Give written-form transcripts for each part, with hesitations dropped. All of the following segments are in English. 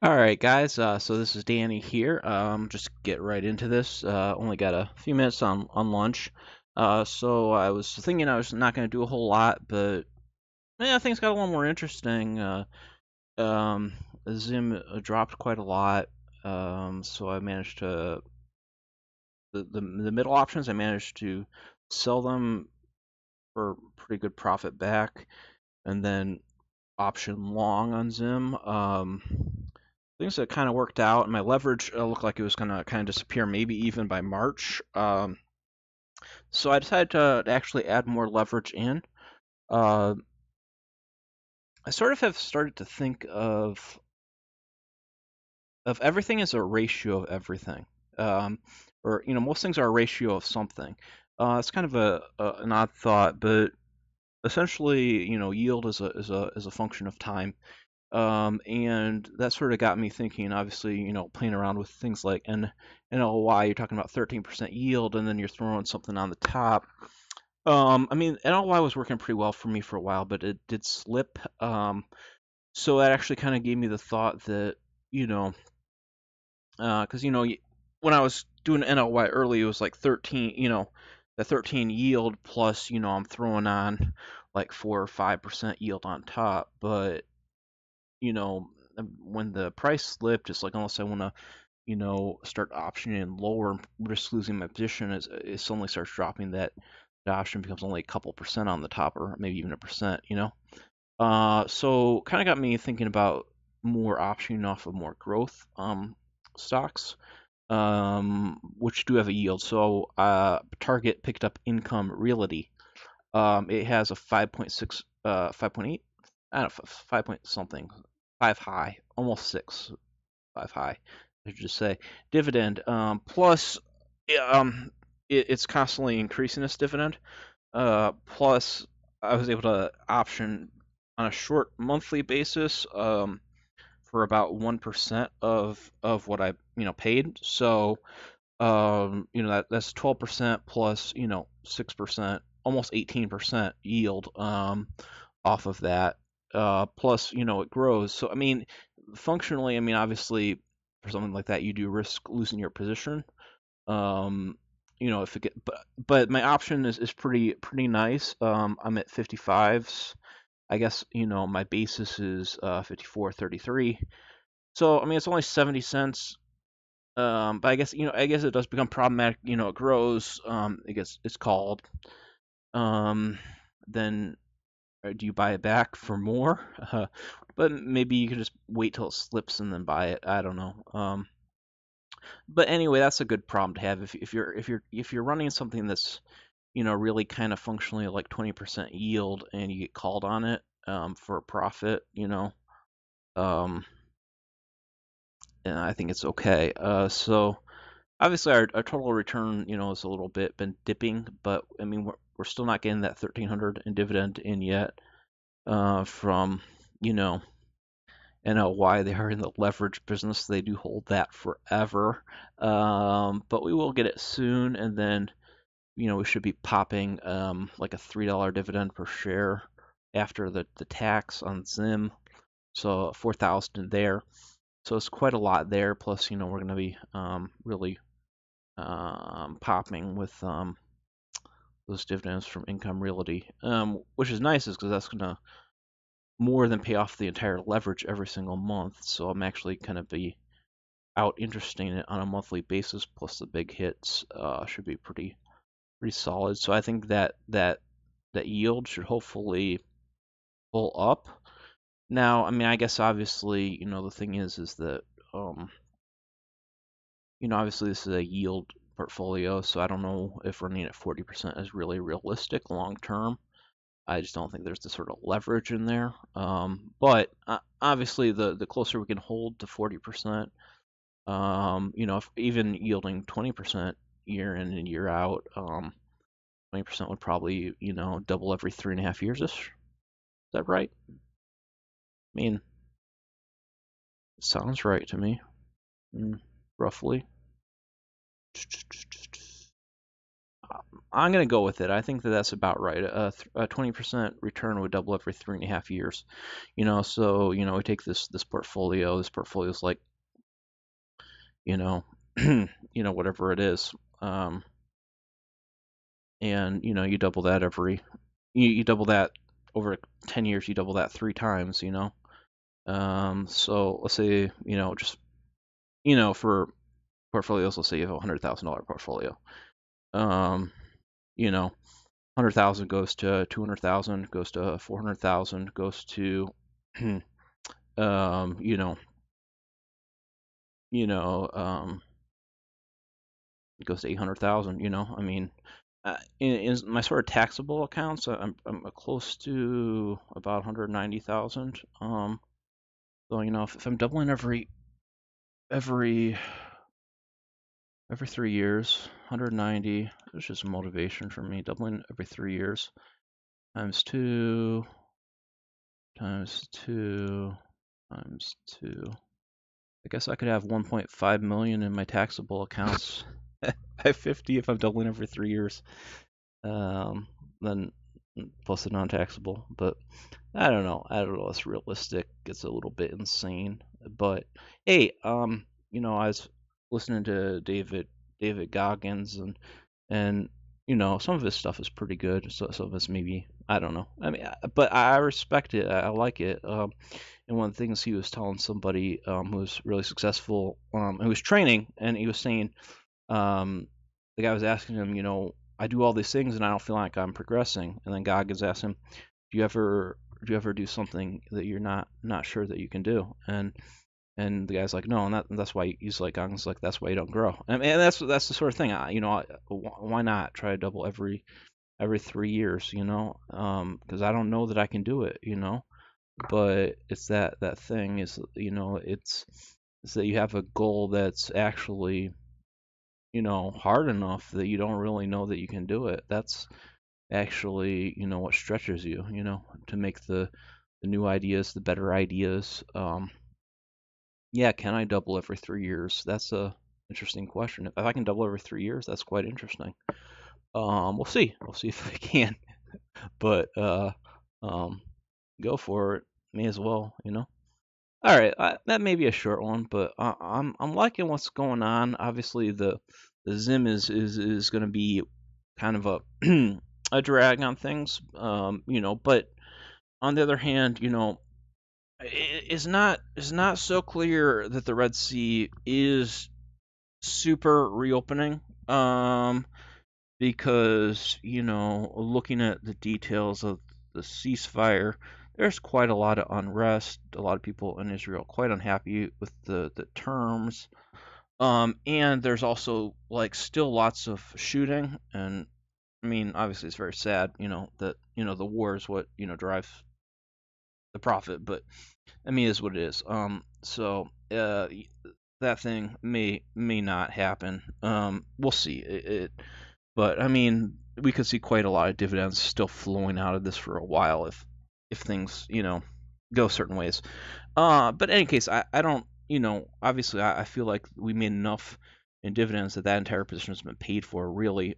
All right, guys. So this is Danny here. Just get right into this. Only got a few minutes on lunch. So I was thinking I was not going to do a whole lot, but yeah, things got a little more interesting. Um, Zim dropped quite a lot. So I managed to the middle options. I managed to sell them for pretty good profit back, and then option long on Zim. Things that kind of worked out. My leverage looked like it was going to kind of disappear, maybe even by March. So I decided to actually add more leverage in. Uh, I sort of have started to think of everything as a ratio of everything, um, or most things are a ratio of something. It's kind of an odd thought, but essentially, yield is a function of time. And that sort of got me thinking, obviously, playing around with things like NLY, you're talking about 13% yield, and then you're throwing something on the top. I mean, NLY was working pretty well for me for a while, but it did slip. So that actually kind of gave me the thought that, you know, because, when I was doing NLY early, it was like 13, the 13 yield plus, I'm throwing on like 4 or 5% yield on top. But when the price slipped, it's like unless I want to, start optioning lower and risk losing my position, it suddenly starts dropping that the option becomes only a couple percent on the top, or maybe even a percent. So kind of got me thinking about more optioning off of more growth stocks, which do have a yield. So Target picked up Income Realty. It has a 5.6, 5.8, I don't know, 5 point something, 5 high, almost 6, 5 high, I should just say. Dividend, plus, it's constantly increasing its dividend. Plus, I was able to option on a short monthly basis for about 1% of what I paid. So that's 12% plus 6%, almost 18% yield off of that. Plus it grows. So I mean, functionally, I mean, obviously, for something like that, you do risk losing your position. Um, if it but my option is pretty nice. I'm at 55s. I guess my basis is 54.33. So I mean, it's only 70 cents. But I guess it does become problematic. It grows. It's called. Um, then do you buy it back for more? But maybe you could just wait till it slips and then buy it. I don't know. But anyway, that's a good problem to have if you're running something that's really kind of functionally like 20% yield and you get called on it for a profit. Um, and I think it's okay. So obviously our total return, is a little bit been dipping, but I mean we're still not getting that 1300 in dividend in yet from NLY. They are in the leverage business. They do hold that forever, but we will get it soon, and then we should be popping like a $3 dividend per share after the tax on Zim, so 4,000 there. So it's quite a lot there. Plus, we're going to be really popping with those dividends from Income Realty, which is nice, is because that's going to more than pay off the entire leverage every single month. So I'm actually going to be out interesting it on a monthly basis. Plus the big hits should be pretty solid. So I think that yield should hopefully pull up. Now, I mean, I guess obviously, the thing is that um, obviously this is a yield portfolio, so I don't know if running at 40% is really realistic long term. I just don't think there's the sort of leverage in there. But obviously, the closer we can hold to 40%, if even yielding 20% year in and year out, 20% would probably, double every 3.5 years ish. Is that right? I mean, it sounds right to me, roughly. I'm gonna go with it. I think that that's about right. A 20% return would double every 3.5 years. So we take this portfolio. This portfolio is like, you know, whatever it is, and you double that you double that over 10 years. You double that 3 times. So let's say just for portfolios, let's say you have $100,000 portfolio. You know, 100,000 goes to 200,000, goes to 400,000, goes to, um, you know, it goes to 800,000. I mean, in my sort of taxable accounts, I'm close to about 190,000. So if I'm doubling every 3 years, 190, it's just motivation for me. Doubling every 3 years times 2 times 2 times 2. I guess I could have 1.5 million in my taxable accounts at 50 if I'm doubling every 3 years. Then plus the non-taxable, but I don't know. It's realistic. It's a little bit insane, but hey, I was listening to David Goggins, and some of his stuff is pretty good. So some of it's maybe, I don't know. I mean, but I respect it. I like it. And one of the things he was telling somebody who was really successful, who was training, and he was saying, the guy was asking him, I do all these things and I don't feel like I'm progressing. And then Goggins asked him, do you ever do something that you're not sure that you can do? And the guy's like, no, and that's why he's like, Goggins like, that's why you don't grow. I mean, that's the sort of thing. Why not try to double every 3 years? Because I don't know that I can do it. But it's that thing is, it's that you have a goal that's actually hard enough that you don't really know that you can do it. That's actually what stretches you, to make the new ideas, the better ideas. Yeah, can I double every 3 years? That's a interesting question. If I can double every 3 years, that's quite interesting. We'll see. We'll see if I can. But go for it. May as well. All right, that may be a short one, but I'm liking what's going on. Obviously, the Zim is going to be kind of a a drag on things, But on the other hand, it's not so clear that the Red Sea is super reopening, because looking at the details of the ceasefire, there's quite a lot of unrest. A lot of people in Israel quite unhappy with the terms. And there's also like still lots of shooting, and I mean, obviously it's very sad, that the war is what drives the profit, but I mean, it is what it is. So that thing may not happen. We'll see. But I mean, we could see quite a lot of dividends still flowing out of this for a while if things go certain ways. But in any case, I don't obviously I feel like we made enough in dividends that entire position has been paid for really.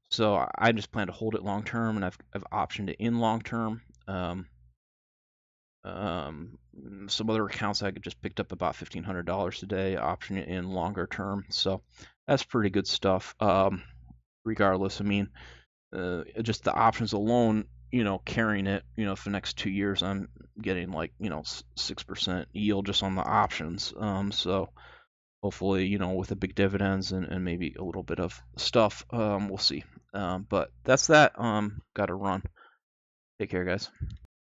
So I just plan to hold it long term, and I've optioned it in long term. Some other accounts I just picked up about $1,500 today, option it in longer term. So that's pretty good stuff. Regardless, I mean, just the options alone, carrying it, for the next 2 years, I'm getting like 6% yield just on the options. So hopefully, with the big dividends and maybe a little bit of stuff, we'll see. But that's that. Got to run. Take care, guys.